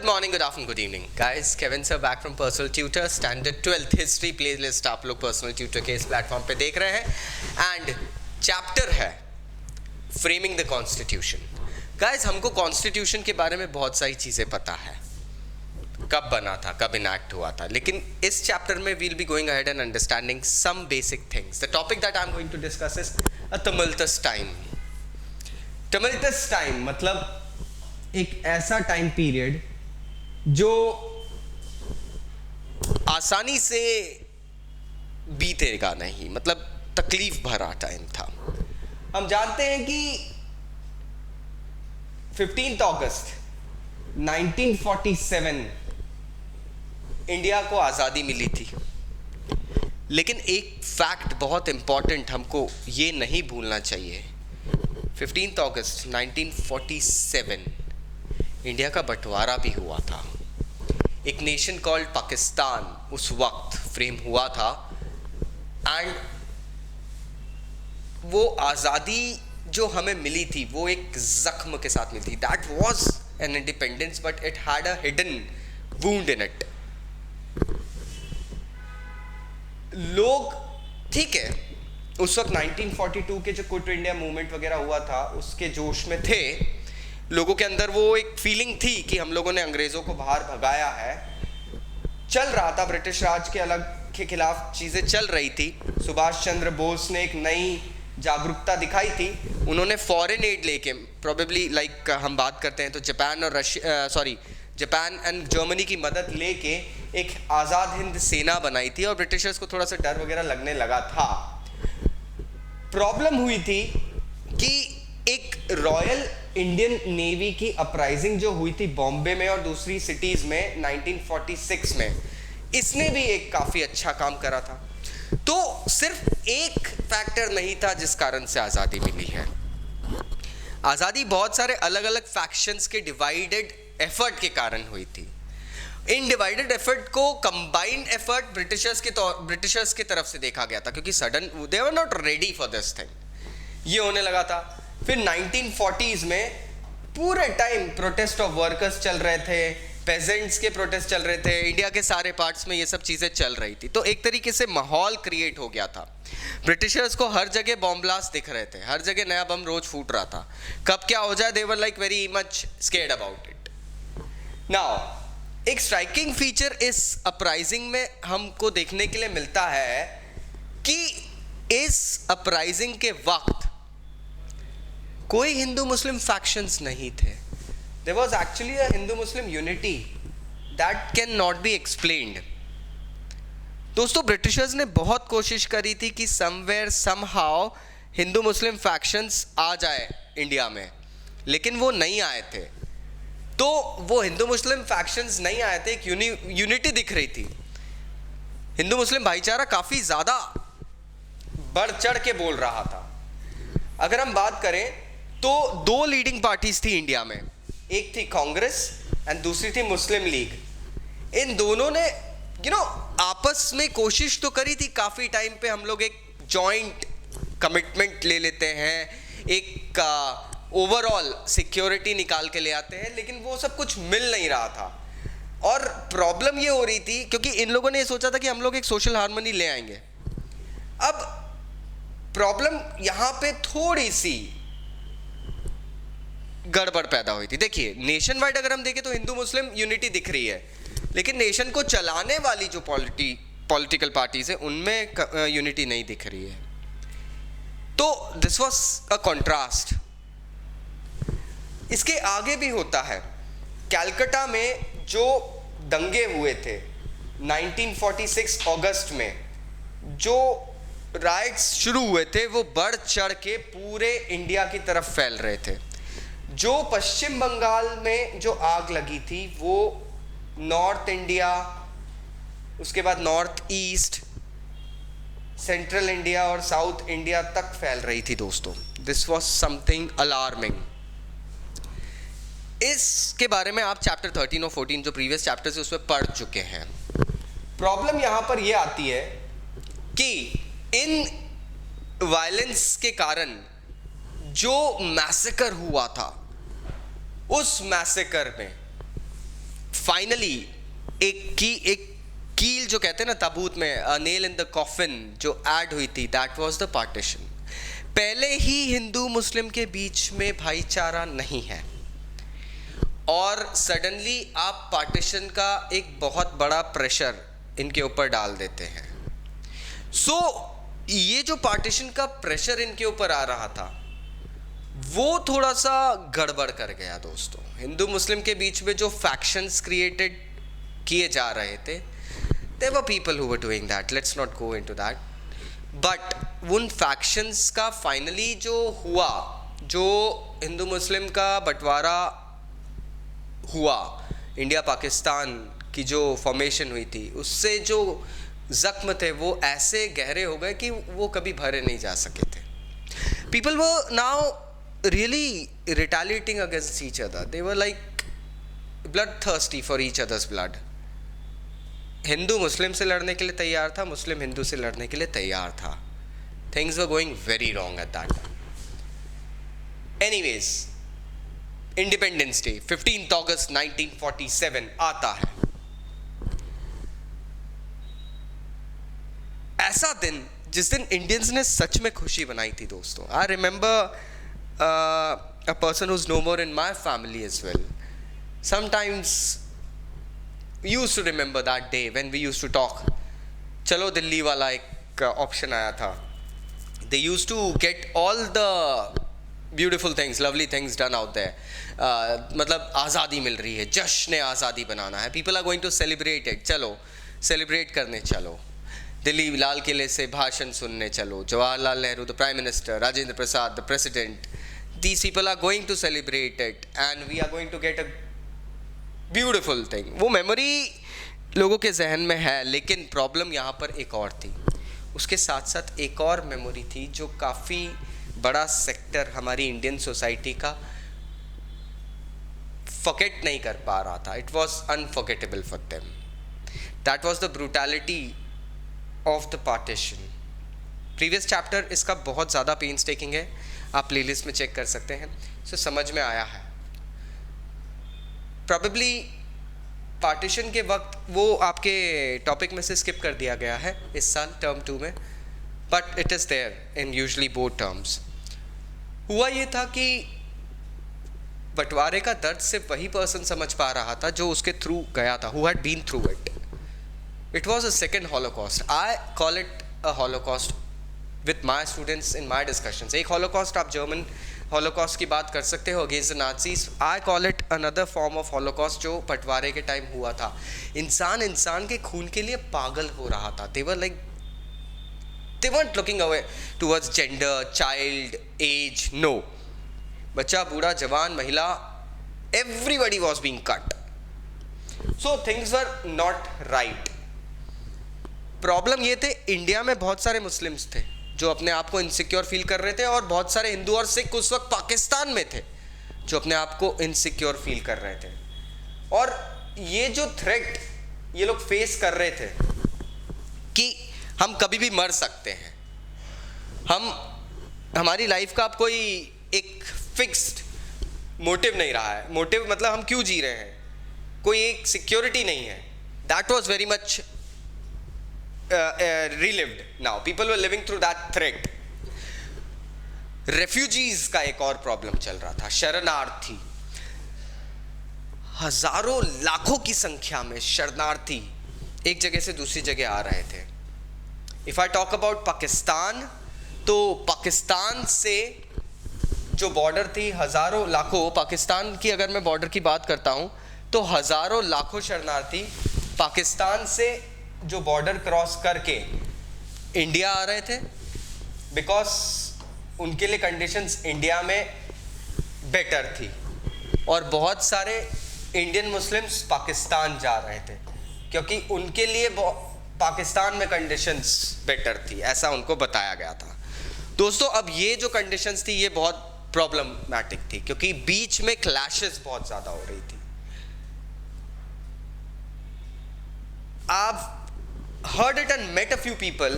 Good morning, good afternoon, good evening. Guys, Kevin sir back from Personal Tutor, Standard 12th History Playlist आप लोग Personal Tutor के इस platform पे देख रहे हैं एंड चैप्टर है फ्रेमिंग द कॉन्स्टिट्यूशन. गाइस, हमको कॉन्स्टिट्यूशन के बारे में बहुत सारी चीज़ें पता है, कब बना था, कब इनैक्ट हुआ था, लेकिन इस चैप्टर में we'll be going ahead and understanding some basic things. The topic that I am going to discuss is a tumultuous time. Tumultuous time मतलब एक ऐसा टाइम पीरियड जो आसानी से बीतेगा नहीं, मतलब तकलीफ भरा टाइम था. हम जानते हैं कि 15 अगस्त 1947 इंडिया को आज़ादी मिली थी. लेकिन एक फैक्ट बहुत इंपॉर्टेंट हमको ये नहीं भूलना चाहिए. 15 अगस्त 1947 इंडिया का बंटवारा भी हुआ था. एक नेशन कॉल्ड पाकिस्तान उस वक्त फ्रेम हुआ था एंड वो आज़ादी जो हमें मिली थी वो एक जख्म के साथ मिली थी. That was an independence but it had a hidden wound in it. लोग, ठीक है, उस वक्त 1942 के जो क्विट इंडिया मूवमेंट वगैरह हुआ था उसके जोश में थे. लोगों के अंदर वो एक फीलिंग थी कि हम लोगों ने अंग्रेज़ों को बाहर भगाया है. चल रहा था, ब्रिटिश राज के अलग के खिलाफ चीज़ें चल रही थी. सुभाष चंद्र बोस ने एक नई जागरूकता दिखाई थी. उन्होंने फॉरेन एड लेके, प्रोबेबली लाइक हम बात करते हैं तो जापान एंड जर्मनी की मदद लेके एक आज़ाद हिंद सेना बनाई थी और ब्रिटिशर्स को थोड़ा सा डर वगैरह लगने लगा था. प्रॉब्लम हुई थी कि एक रॉयल इंडियन नेवी की अपराइजिंग जो हुई थी बॉम्बे में और दूसरी सिटीज़ में 1946 में, इसने भी एक काफ़ी अच्छा काम करा था. तो सिर्फ एक फैक्टर नहीं था जिस कारण से आज़ादी मिली है. आज़ादी बहुत सारे अलग अलग फैक्शंस के डिवाइडेड एफर्ट के कारण हुई थी. इन डिवाइडेड एफर्ट को कंबाइंड एफर्ट ब्रिटिशर्स की तरफ से देखा गया था क्योंकि sudden they were not ready for this thing. ये होने लगा था. फिर 1940s में पूरे टाइम प्रोटेस्ट ऑफ वर्कर्स चल रहे थे, पेजेंट्स के प्रोटेस्ट चल रहे थे, इंडिया के सारे पार्ट्स में ये सब चीज़ें चल रही थी. तो एक तरीके से माहौल क्रिएट हो गया था. ब्रिटिशर्स को हर जगह बॉम्ब ब्लास्ट दिख रहे थे, हर जगह नया बम रोज फूट रहा था. कब क्या हो जाए, they were like very much scared about it. Now एक स्ट्राइकिंग फीचर इस अपराइजिंग में हमको देखने के लिए मिलता है कि इस अपराइजिंग के वक्त कोई हिंदू मुस्लिम फैक्शंस नहीं थे. There was actually a Hindu Muslim unity that can not be explained. दोस्तों, ब्रिटिशर्स ने बहुत कोशिश करी थी कि somewhere somehow Hindu Muslim factions आ जाए इंडिया में, लेकिन वो नहीं आए थे. तो वो हिंदू मुस्लिम फैक्शंस नहीं आए थे, एक यूनिटी दिख रही थी. हिंदू मुस्लिम भाईचारा काफ़ी ज़्यादा बढ़ चढ़ के बोल रहा था. अगर हम बात करें तो दो लीडिंग पार्टीज थी इंडिया में, एक थी कांग्रेस एंड दूसरी थी मुस्लिम लीग. इन दोनों ने आपस में कोशिश तो करी थी. काफ़ी टाइम पे हम लोग एक जॉइंट कमिटमेंट ले लेते हैं, एक ओवरऑल सिक्योरिटी निकाल के ले आते हैं, लेकिन वो सब कुछ मिल नहीं रहा था. और प्रॉब्लम ये हो रही थी क्योंकि इन लोगों ने ये सोचा था कि हम लोग एक सोशल हार्मनी ले आएंगे. अब प्रॉब्लम यहाँ पे थोड़ी सी गड़बड़ पैदा हुई थी. देखिए, नेशन वाइड अगर हम देखें तो हिंदू मुस्लिम यूनिटी दिख रही है, लेकिन नेशन को चलाने वाली जो पॉलिटिकल पार्टीज है उनमें यूनिटी नहीं दिख रही है. तो दिस वाज अ कॉन्ट्रास्ट. इसके आगे भी होता है. कलकत्ता में जो दंगे हुए थे 1946 अगस्त में, जो राइट्स शुरू हुए थे वो बढ़ चढ़ के पूरे इंडिया की तरफ फैल रहे थे. जो पश्चिम बंगाल में जो आग लगी थी वो नॉर्थ इंडिया, उसके बाद नॉर्थ ईस्ट, सेंट्रल इंडिया और साउथ इंडिया तक फैल रही थी. दोस्तों, दिस वॉज समथिंग अलार्मिंग. इसके बारे में आप चैप्टर 13 और 14 जो प्रीवियस चैप्टर्स है उसमें पढ़ चुके हैं. प्रॉब्लम यहाँ पर यह आती है कि इन वायलेंस के कारण जो मैसेकर हुआ था, उस मैसेकर में फाइनली एक कील जो कहते हैं ना ताबूत में, नेल इन द कॉफिन जो ऐड हुई थी, दैट वाज द पार्टीशन। पहले ही हिंदू मुस्लिम के बीच में भाईचारा नहीं है और सडनली आप पार्टीशन का एक बहुत बड़ा प्रेशर इनके ऊपर डाल देते हैं। सो ये जो पार्टीशन का प्रेशर इनके ऊपर आ रहा था वो थोड़ा सा गड़बड़ कर गया दोस्तों। हिंदू मुस्लिम के बीच में जो फैक्शंस क्रिएटेड किए जा रहे थे, there were people who were doing that, let's not go into that, but उन फैक्शंस का फाइनली जो हुआ, जो हिंदू मुस्लिम का बंटवारा हुआ, इंडिया पाकिस्तान की जो फॉर्मेशन हुई थी, उससे जो जख्म थे वो ऐसे गहरे हो गए कि वो कभी भरे नहीं जा सके थे। People were now really retaliating against each other, they were like blood thirsty for each others blood. Hindu Muslim से लड़ने के लिए तैयार था, मुस्लिम हिंदू से लड़ने के लिए तैयार था। Things were going very wrong at that time. Anyways, independence day 15 अगस्त 1947 आता है। ऐसा दिन जिस दिन इंडियंस ने सच में खुशी बनाई थी दोस्तों। I remember a person who is no more in my family as well. Sometimes we used to remember that day when we used to talk. चलो दिल्ली वाला एक ऑप्शन आया था। They used to get all the beautiful things, lovely things done out there. मतलब आज़ादी मिल रही है, जश्न आज़ादी बनाना है, people are going to celebrate it, चलो सेलिब्रेट करने चलो। दिल्ली लाल किले से भाषण सुनने चलो, Jawaharlal Nehru the prime minister, Rajendra Prasad the president, these people are going to celebrate it and we are going to get a beautiful thing. वो मेमोरी लोगों के जहन में है, लेकिन प्रॉब्लम यहाँ पर एक और थी। उसके साथ साथ एक और मेमोरी थी जो काफ़ी बड़ा सेक्टर हमारी इंडियन सोसाइटी का फॉरगेट नहीं कर पा रहा था। It was unforgettable for them. That was the brutality of the partition. Previous chapter इसका बहुत ज़्यादा पेन्स टेकिंग है, आप प्लेलिस्ट में चेक कर सकते हैं। सो समझ में आया है। प्रॉबेबली पार्टीशन के वक्त वो आपके टॉपिक में से स्किप कर दिया गया है इस साल टर्म 2 में, but it is there in usually both terms. हुआ ये था कि बंटवारे का दर्द सिर्फ वही पर्सन समझ पा रहा था जो उसके थ्रू गया था, who had been through it. It was a second holocaust. I call it a holocaust with my students in my discussions. एक हॉलोकॉस्ट आप जर्मन हॉलोकॉस्ट की बात कर सकते हो against the Nazis. I call it another form of holocaust जो बंटवारे के टाइम हुआ था। इंसान के खून के लिए पागल हो रहा था। दे weren't looking away towards gender, child, age, no. बच्चा, बूढ़ा, जवान, महिला, everybody was being cut. So things were not right. Problem ये थे, इंडिया में बहुत सारे मुस्लिम्स थे जो अपने आप को इनसिक्योर फील कर रहे थे, और बहुत सारे हिंदू और सिख उस वक्त पाकिस्तान में थे जो अपने आप को इनसिक्योर फील कर रहे थे। और ये जो थ्रेट ये लोग फेस कर रहे थे कि हम कभी भी मर सकते हैं, हमारी लाइफ का अब कोई एक फिक्स्ड मोटिव नहीं रहा है। मोटिव मतलब हम क्यों जी रहे हैं, कोई एक सिक्योरिटी नहीं है। That was very much relived now. People were living through that threat. Refugees का एक और प्रॉब्लम चल रहा था, शरणार्थी। हजारों लाखों की संख्या में शरणार्थी एक जगह से दूसरी जगह आ रहे थे। If I talk about Pakistan, तो पाकिस्तान से जो बॉर्डर थी, हजारों लाखों, पाकिस्तान की अगर मैं बॉर्डर की बात करता हूं तो हजारों लाखों शरणार्थी पाकिस्तान से जो बॉर्डर क्रॉस करके इंडिया आ रहे थे, बिकॉज उनके लिए कंडीशंस इंडिया में बेटर थी, और बहुत सारे इंडियन मुस्लिम्स पाकिस्तान जा रहे थे क्योंकि उनके लिए पाकिस्तान में कंडीशंस बेटर थी, ऐसा उनको बताया गया था। दोस्तों, अब ये जो कंडीशंस थी ये बहुत प्रॉब्लमैटिक थी क्योंकि बीच में क्लैशेस बहुत ज़्यादा हो रही थी। आप heard it and met a few people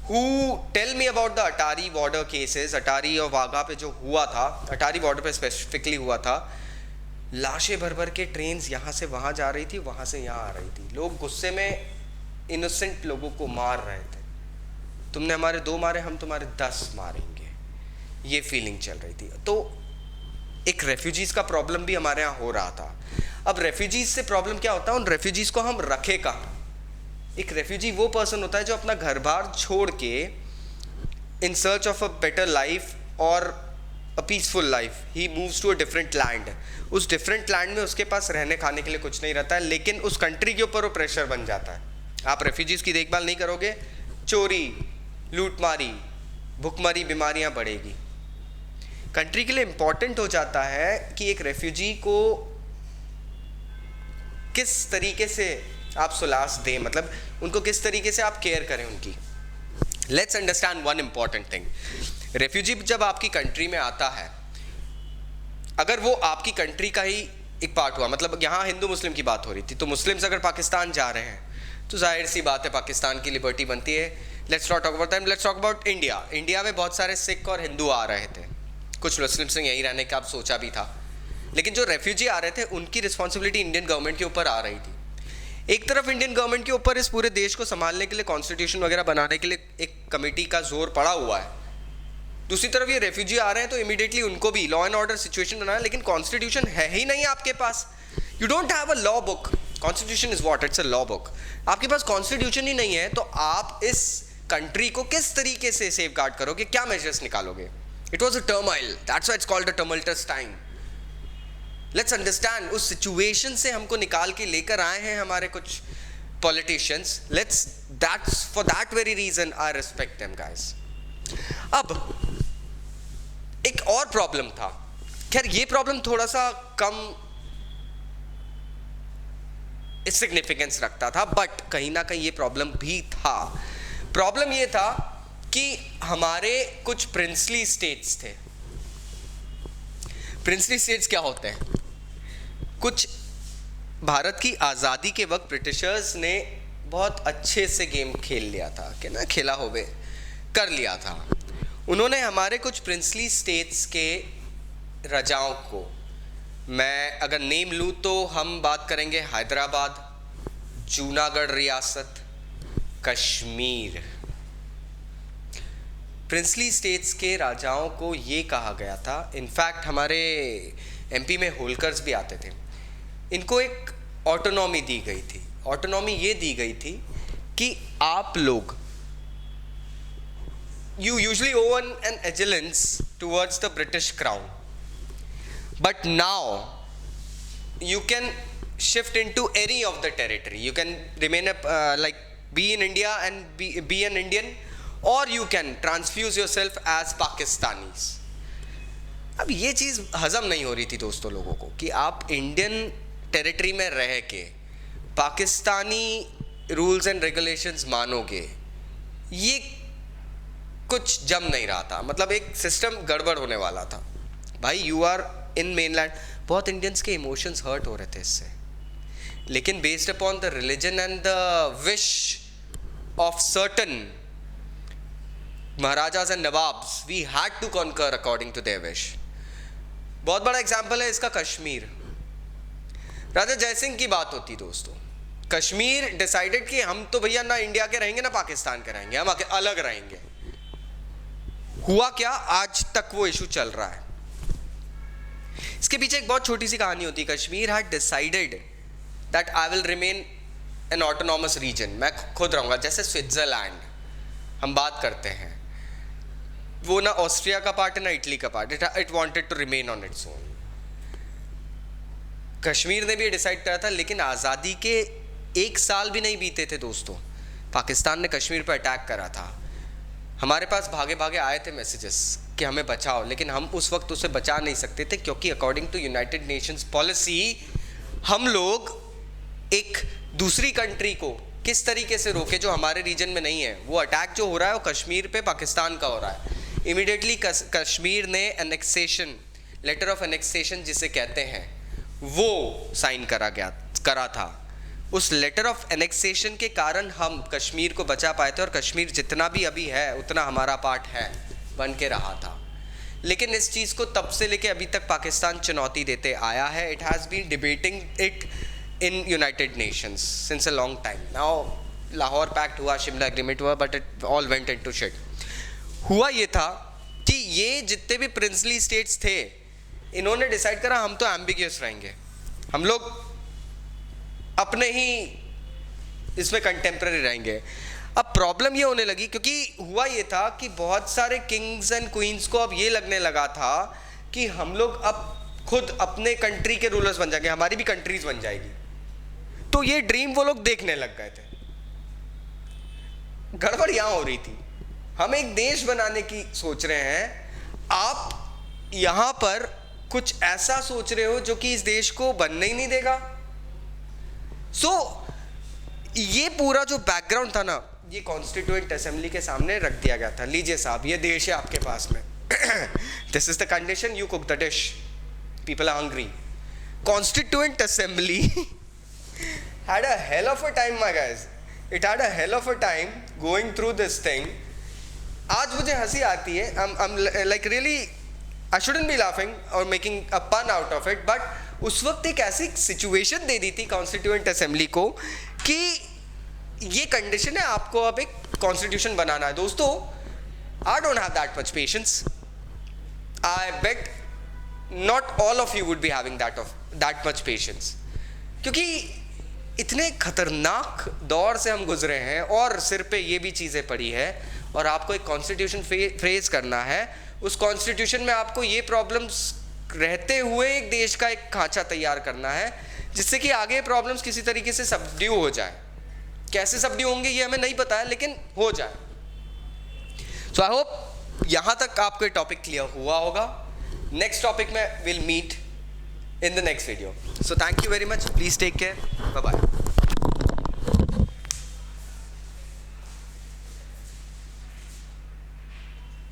who tell me about the Atari border cases, Atari और वाघा पे जो हुआ था, अटारी बॉर्डर पे स्पेसिफिकली हुआ था। लाशें भर भर के ट्रेन्स यहाँ से वहाँ जा रही थी, वहाँ से यहाँ आ रही थी, लोग गुस्से में इनोसेंट लोगों को मार रहे थे, तुमने हमारे 2 मारे, हम तुम्हारे 10 मारेंगे, ये फीलिंग चल रही थी। तो एक रेफ्यूजीज का प्रॉब्लम भी हमारे यहाँ हो रहा था। अब रेफ्यूजीज से प्रॉब्लम क्या होता है, उन रेफ्यूजीज को हम रखे कहाँ? एक रेफ्यूजी वो पर्सन होता है जो अपना घर बार छोड़ के in search of a better life और a peaceful life he moves to a different land. उस डिफरेंट लैंड में उसके पास रहने खाने के लिए कुछ नहीं रहता है, लेकिन उस कंट्री के ऊपर वो प्रेशर बन जाता है। आप रेफ्यूजीज की देखभाल नहीं करोगे, चोरी, लूटमारी, भुखमरी, बीमारियां बढ़ेगी। कंट्री के लिए इंपॉर्टेंट हो जाता है कि एक रेफ्यूजी को किस तरीके से आप सुलास दें, मतलब उनको किस तरीके से आप केयर करें उनकी। Let's understand one important thing. Refugee जब आपकी कंट्री में आता है, अगर वो आपकी कंट्री का ही एक पार्ट हुआ, मतलब यहाँ हिंदू मुस्लिम की बात हो रही थी, तो मुस्लिम्स अगर पाकिस्तान जा रहे हैं तो जाहिर सी बात है पाकिस्तान की लिबर्टी बनती है। Let's not talk about them, let's talk about India. India में बहुत सारे सिख और हिंदू आ रहे थे, कुछ मुस्लिम्स ने यहीं रहने का आप सोचा भी था, लेकिन जो रेफ्यूजी आ रहे थे उनकी रिस्पॉन्सिबिलिटी इंडियन गवर्नमेंट के ऊपर आ रही थी। एक तरफ इंडियन गवर्नमेंट के ऊपर इस पूरे देश को संभालने के लिए, कॉन्स्टिट्यूशन वगैरह बनाने के लिए एक कमेटी का जोर पड़ा हुआ है, दूसरी तरफ ये रेफ्यूजी आ रहे हैं तो इमीडिएटली उनको भी लॉ एंड ऑर्डर सिचुएशन बनाना, लेकिन कॉन्स्टिट्यूशन है ही नहीं आपके पास। You don't have a law book. Constitution is what? It's a law book. आपके पास कॉन्स्टिट्यूशन ही नहीं है तो आप इस कंट्री को किस तरीके से सेफ गार्ड करोगे, क्या मेजर्स निकालोगे? It was a turmoil, that's why it's called a tumultuous time. Let's understand, उस सिचुएशन से हमको निकाल के लेकर आए हैं हमारे कुछ politicians. Let's that's for that very reason I respect them guys. अब एक और प्रॉब्लम था, खैर ये प्रॉब्लम थोड़ा सा कम सिग्निफिकेंस रखता था, बट कहीं ना कहीं ये प्रॉब्लम भी था। प्रॉब्लम ये था कि हमारे कुछ प्रिंसली स्टेट्स थे। प्रिंसली स्टेट्स क्या होते हैं? कुछ भारत की आज़ादी के वक्त ब्रिटिशर्स ने बहुत अच्छे से गेम खेल लिया था, कि ना खेला होवे कर लिया था। उन्होंने हमारे कुछ प्रिंसली स्टेट्स के राजाओं को, मैं अगर नेम लूँ तो हम बात करेंगे हैदराबाद, जूनागढ़ रियासत, कश्मीर। प्रिंसली स्टेट्स के राजाओं को ये कहा गया था, इनफैक्ट हमारे एमपी में होलकर्स भी आते थे, इनको एक ऑटोनॉमी दी गई थी। ऑटोनॉमी ये दी गई थी कि आप लोग, you usually owe an allegiance towards the British crown, but now you can shift into any of the territory. You can remain like be in India and be an Indian, or you can transfuse yourself as Pakistanis. अब ये चीज़ हजम नहीं हो रही थी दोस्तों लोगों को कि आप इंडियन टेरिटरी में रह के पाकिस्तानी रूल्स एंड रेगुलेशंस मानोगे, ये कुछ जम नहीं रहा था, मतलब एक सिस्टम गड़बड़ होने वाला था। भाई यू आर इन मेनलैंड, बहुत इंडियंस के इमोशंस हर्ट हो रहे थे इससे, लेकिन based upon the religion and the wish of certain maharajas and nawabs, we had to conquer according to their wish. बहुत बड़ा एग्जाम्पल है इसका कश्मीर। राजा जयसिंह की बात होती दोस्तों, कश्मीर डिसाइडेड कि हम तो भैया ना इंडिया के रहेंगे ना पाकिस्तान के रहेंगे, हम अलग रहेंगे। हुआ क्या? आज तक वो इशू चल रहा है। इसके पीछे एक बहुत छोटी सी कहानी होती है। Kashmir had decided that I will remain N autonomous region, मैं खुद रहूंगा, जैसे स्विट्जरलैंड हम बात करते हैं, वो ना ऑस्ट्रिया का पार्ट है ना इटली का part, it wanted to remain on its own. Kashmir ने भी डिसाइड करा था, लेकिन आज़ादी के 1 साल भी नहीं बीते थे दोस्तों, पाकिस्तान ने कश्मीर पर अटैक करा था। हमारे पास भागे भागे आए थे मैसेजेस कि हमें बचाओ, लेकिन हम उस वक्त उसे बचा नहीं सकते थे, क्योंकि according to United Nations policy हम लोग एक दूसरी कंट्री को किस तरीके से रोके जो हमारे रीजन में नहीं है। वो अटैक जो हो रहा है वो कश्मीर पे पाकिस्तान का हो रहा है। इमीडिएटली कश्मीर ने एनेक्सेशन, लेटर ऑफ एनेक्सेशन जिसे कहते हैं, वो साइन करा था। उस लेटर ऑफ एनेक्सेशन के कारण हम कश्मीर को बचा पाए थे, और कश्मीर जितना भी अभी है उतना हमारा पार्ट है, बन के रहा था। लेकिन इस चीज़ को तब से लेके अभी तक पाकिस्तान चुनौती देते आया है. It has been debating it in United Nations since a long time. Now Lahore pact हुआ, शिमला एग्रीमेंट हुआ, but it all went into shit. हुआ ये था कि ये जितने भी प्रिंसली स्टेट्स थे, इन्होंने डिसाइड करा हम तो एम्बिगियस रहेंगे, हम लोग अपने ही इसमें कंटेम्प्रेरी रहेंगे. अब प्रॉब्लम ये होने लगी क्योंकि हुआ ये था कि बहुत सारे किंग्स एंड क्वींस को अब ये लगने लगा था कि हम लोग अब खुद अपने कंट्री के रूलर्स बन जाएंगे, हमारी भी कंट्रीज बन जाएगी. तो ये ड्रीम वो लोग देखने लग गए थे. गड़बड़ यहां हो रही थी. हम एक देश बनाने की सोच रहे हैं, आप यहां पर कुछ ऐसा सोच रहे हो जो कि इस देश को बनने ही नहीं देगा. ये पूरा जो बैकग्राउंड था ना, ये कॉन्स्टिट्यूएंट असेंबली के सामने रख दिया गया था. लीजिए साहब, ये देश है आपके पास में. This is the condition, you cook the dish, people are hungry. Constituent assembly had a hell of a time, my guys. It had a hell of a time going through this thing. आज मुझे हंसी आती है. I'm like really, I shouldn't be laughing or making a pun out of it, but उस वक्त एक ऐसी situation दे दी थी कॉन्स्टिट्यूएंट असेंबली को कि ये कंडीशन है, आपको अब एक कॉन्स्टिट्यूशन बनाना है. दोस्तों, I don't have that much patience. I bet not all of you would be having that much patience. क्योंकि इतने खतरनाक दौर से हम गुजरे हैं और सिर पे ये भी चीज़ें पड़ी है, और आपको एक कॉन्स्टिट्यूशन फेस करना है. उस कॉन्स्टिट्यूशन में आपको ये प्रॉब्लम्स रहते हुए एक देश का एक खांचा तैयार करना है जिससे कि आगे प्रॉब्लम्स किसी तरीके से सबड्यू हो जाए. कैसे सबड्यू होंगे ये हमें नहीं पता है, लेकिन हो जाए. सो आई होप यहाँ तक आपको ये टॉपिक क्लियर हुआ होगा. नेक्स्ट टॉपिक में will meet in the next video. So thank you very much. Please take care. Bye bye.